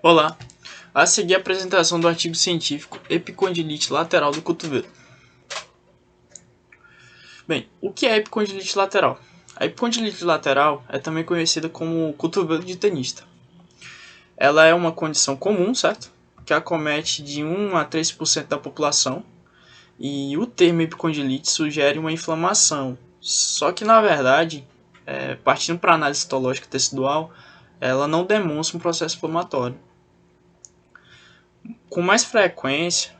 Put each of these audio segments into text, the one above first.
Olá, a seguir a apresentação do artigo científico Epicondilite lateral do cotovelo. Bem, o que é epicondilite lateral? A epicondilite lateral é também conhecida como cotovelo de tenista. Ela é uma condição comum, certo? Que acomete de 1 a 3% da população, e o termo epicondilite sugere uma inflamação. Só que, na verdade, partindo para a análise histológica tecidual, ela não demonstra um processo inflamatório. Com mais frequência,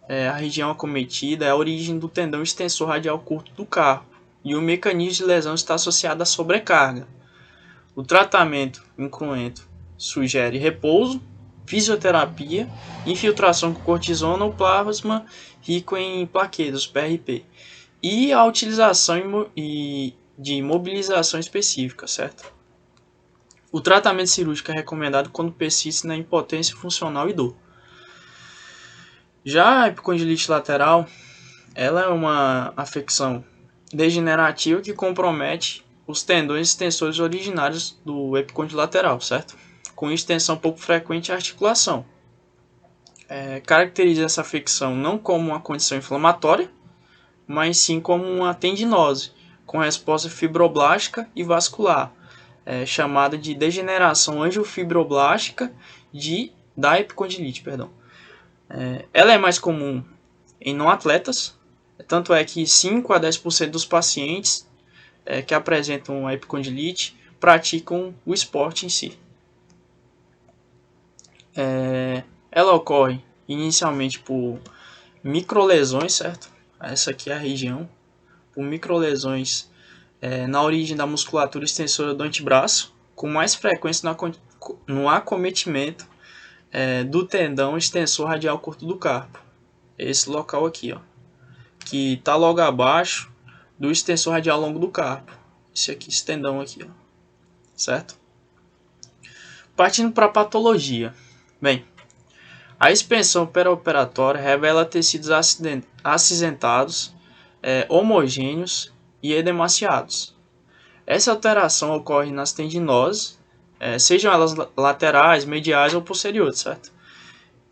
a região acometida é a origem do tendão extensor radial curto do carpo, e o mecanismo de lesão está associado à sobrecarga. O tratamento incruento sugere repouso, fisioterapia, infiltração com cortisona ou plasma rico em plaquetas, PRP, e a utilização de imobilização específica, certo? O tratamento cirúrgico é recomendado quando persiste na impotência funcional e dor. Já a epicondilite lateral, ela é uma afecção degenerativa que compromete os tendões extensores originários do epicôndilo lateral, certo? Com extensão pouco frequente à articulação. Caracteriza essa afecção não como uma condição inflamatória, mas sim como uma tendinose, com resposta fibroblástica e vascular, chamada de degeneração angiofibroblástica da epicondilite. Ela é mais comum em não atletas, tanto é que 5 a 10% dos pacientes que apresentam a epicondilite praticam o esporte em si. Ela ocorre inicialmente por microlesões, certo? Essa aqui é a região, por microlesões na origem da musculatura extensora do antebraço, com mais frequência no acometimento do tendão extensor radial curto do carpo. Esse local aqui, ó, que está logo abaixo do extensor radial longo do carpo. Esse tendão aqui, ó, certo? Partindo para a patologia. Bem, a expensão perioperatória revela tecidos acinzentados, homogêneos e edemaciados. Essa alteração ocorre nas tendinoses, sejam elas laterais, mediais ou posteriores, certo?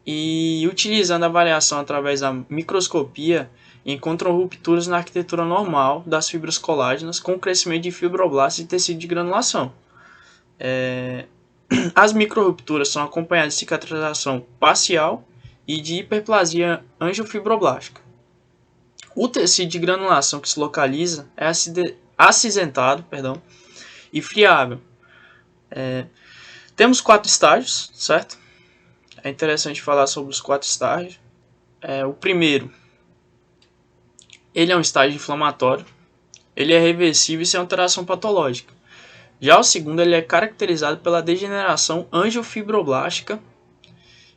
E utilizando a avaliação através da microscopia, encontram rupturas na arquitetura normal das fibras colágenas com crescimento de fibroblastos e tecido de granulação. As microrupturas são acompanhadas de cicatrização parcial e de hiperplasia angiofibroblástica. O tecido de granulação que se localiza é acinzentado e friável. Temos 4 estágios, certo? É interessante falar sobre os 4 estágios. O primeiro, ele é um estágio inflamatório, ele é reversível e sem alteração patológica. Já o segundo, ele é caracterizado pela degeneração angiofibroblástica,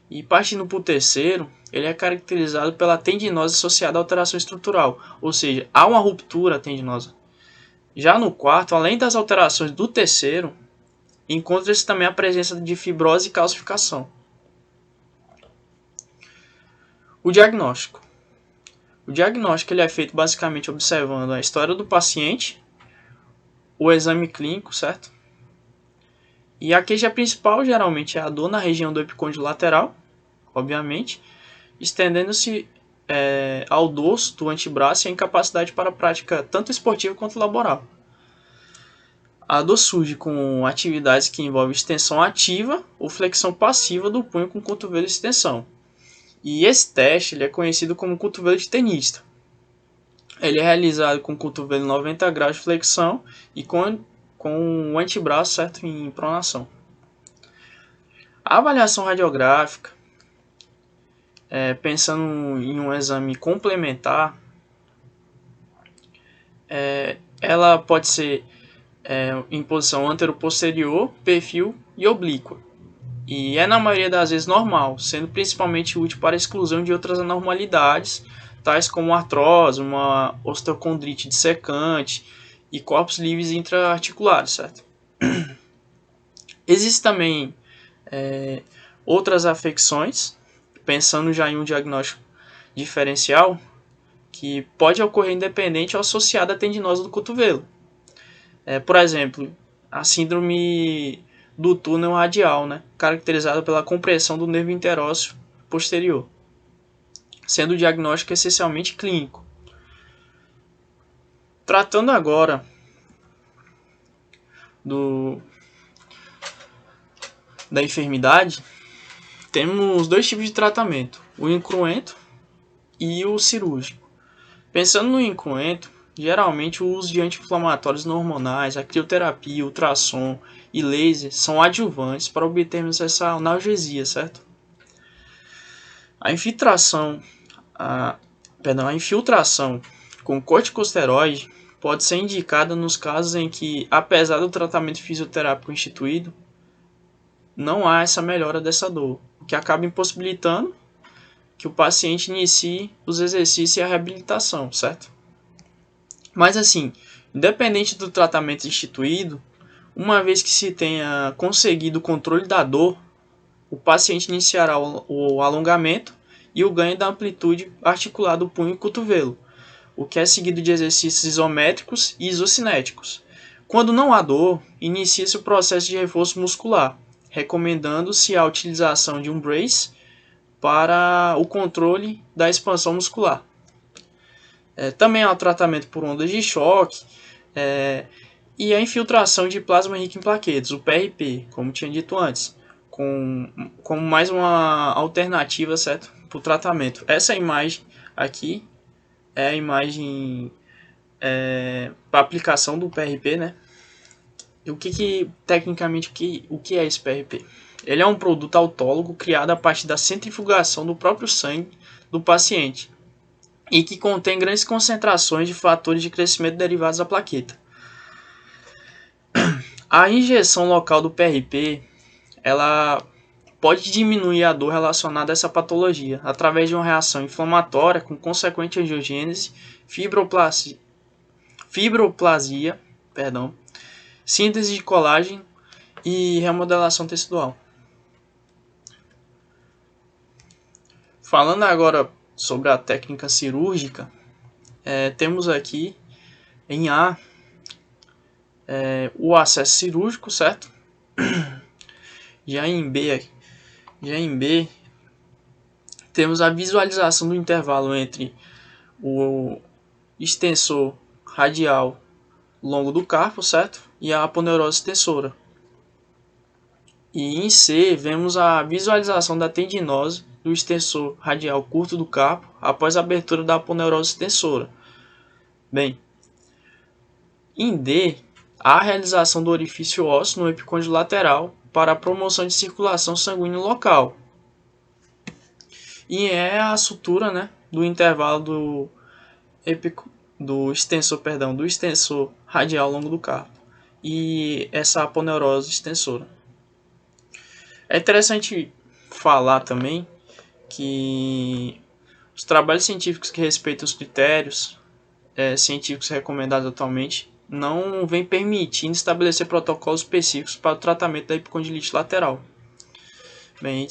e partindo para o terceiro, ele é caracterizado pela tendinose associada à alteração estrutural, ou seja, há uma ruptura tendinosa. Já no quarto, além das alterações do terceiro, encontra-se também a presença de fibrose e calcificação. O diagnóstico. O diagnóstico ele é feito basicamente observando a história do paciente, o exame clínico, certo? E a queixa principal geralmente é a dor na região do epicôndilo lateral, obviamente, estendendo-se ao dorso do antebraço e a incapacidade para a prática tanto esportiva quanto laboral. A dor surge com atividades que envolvem extensão ativa ou flexão passiva do punho com cotovelo e extensão. E esse teste ele é conhecido como cotovelo de tenista. Ele é realizado com o cotovelo 90 graus de flexão e com o antebraço certo em pronação. A avaliação radiográfica, pensando em um exame complementar, ela pode ser em posição anteroposterior, perfil e oblíqua. E é na maioria das vezes normal, sendo principalmente útil para a exclusão de outras anormalidades, tais como artrose, uma osteocondrite dissecante e corpos livres intraarticulares, certo? Existem também outras afecções, pensando já em um diagnóstico diferencial, que pode ocorrer independente ou associada à tendinose do cotovelo. Por exemplo, a síndrome do túnel radial, né, caracterizada pela compressão do nervo interósseo posterior, sendo o diagnóstico essencialmente clínico. Tratando agora da enfermidade, temos dois tipos de tratamento, o incruento e o cirúrgico. Pensando no incruento, geralmente o uso de anti-inflamatórios não hormonais, a crioterapia, ultrassom e laser são adjuvantes para obtermos essa analgesia, certo? A infiltração com corticosteroide pode ser indicada nos casos em que, apesar do tratamento fisioterápico instituído, não há essa melhora dessa dor, o que acaba impossibilitando que o paciente inicie os exercícios e a reabilitação, certo? Mas assim, independente do tratamento instituído, uma vez que se tenha conseguido o controle da dor, o paciente iniciará o alongamento e o ganho da amplitude articular do punho e cotovelo, o que é seguido de exercícios isométricos e isocinéticos. Quando não há dor, inicia-se o processo de reforço muscular, recomendando-se a utilização de um brace para o controle da expansão muscular. Também há o tratamento por ondas de choque e a infiltração de plasma rico em plaquetas, o PRP, como tinha dito antes, como mais uma alternativa, certo, para o tratamento. Essa imagem aqui é a imagem para aplicação do PRP, né? E tecnicamente, o que é esse PRP? Ele é um produto autólogo criado a partir da centrifugação do próprio sangue do paciente e que contém grandes concentrações de fatores de crescimento derivados da plaqueta. A injeção local do PRP, ela pode diminuir a dor relacionada a essa patologia através de uma reação inflamatória com consequente angiogênese, fibroplasia, síntese de colágeno e remodelação tecidual. Falando agora sobre a técnica cirúrgica, temos aqui em A o acesso cirúrgico, certo? Já em B temos a visualização do intervalo entre o extensor radial longo do carpo, certo? E a aponeurose extensora. E em C vemos a visualização da tendinose do extensor radial curto do carpo após a abertura da aponeurose extensora. Bem, em D, há a realização do orifício ósseo no epicôndilo lateral para a promoção de circulação sanguínea local. E é a sutura, né, do intervalo do extensor radial longo do carpo e essa aponeurose extensora. É interessante falar também que os trabalhos científicos que respeitam os critérios científicos recomendados atualmente não vem permitindo estabelecer protocolos específicos para o tratamento da epicondilite lateral. Bem,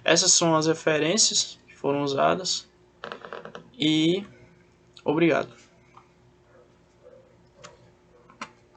essas são as referências que foram usadas e obrigado.